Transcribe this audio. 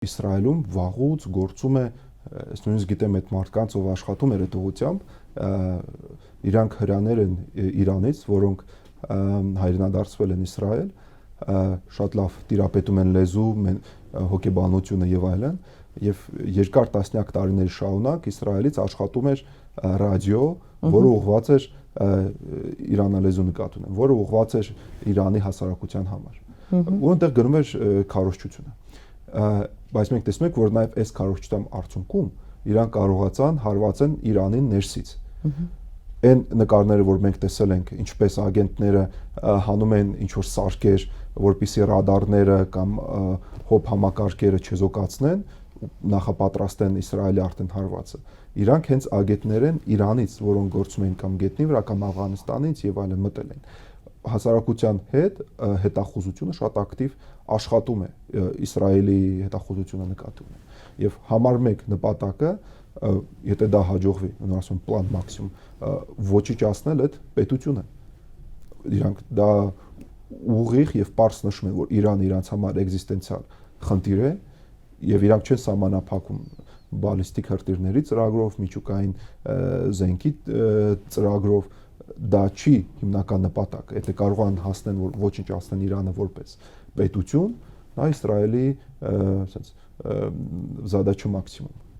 Իսրայելում վաղուց գործում է, ես նույնիսկ գիտեմ այդ մարդկանց, ով աշխատում էր այդ ուղղությամբ, իրանք հրաներ են Իրանից, որոնք հայրենադարձվել են Իսրայել, շատ լավ տիրապետում են լեզու, հոգեբանությունը եւ այլն, եւ երկար տասնյակ տարիների շարունակ Իսրայելից աշխատում էր ռադիո, որը ուղղված էր իրանալեզու նկատի ունեն, որը ուղղված էր Իրանի հասարակության համար։ Ու այնտեղ գնում էր քարոզչությունը։ Բայց մենք տեսնում ենք, որ նաև այս քարոզչության արդյունքում իրան կարողացան հարվածեն Իրանին ներսից։ Այն նկարները, որ մենք տեսել ենք, ինչպես ագենտները հանում են ինչ-որ սարքեր, որպեսզի ռադարները կամ հոբ համակարգերը չեզոքացնեն, նախապատրաստեն Իսրայելի արդեն հարվածը։ Իրանք հենց ագենտներ են Իրանից, որոնք գործում են կամ գետնի վրա կամ Աֆղանստանից եւ այլն մտել են։ Հասարակության հետ հետախուզությունը շատ ակտիվ աշխատում է Իսրայելի հետախուզությունը նկատի ունեն։ Եվ համար 1 նպատակը, եթե դա հաջողվի, ասում պլան մաքսիմում, ոչնչացնել այդ պետությունը։ Իրանք դա ուղիղ եւ պարզ նշում են, որ Իրանը իրանց համար էգզիստենցիալ խնդիր է եւ իրանք չեն սահմանափակում բալիստիկ հրթիռների ծրագրով, միջուկային զենքի ծրագրով, դա չի հիմնական նպատակը, եթե կարող են հասնեն, որ ոչնչացնեն Իրանը որպես պետություն, դա Իսրայելի, ասենց, զադաչու մաքսիմում։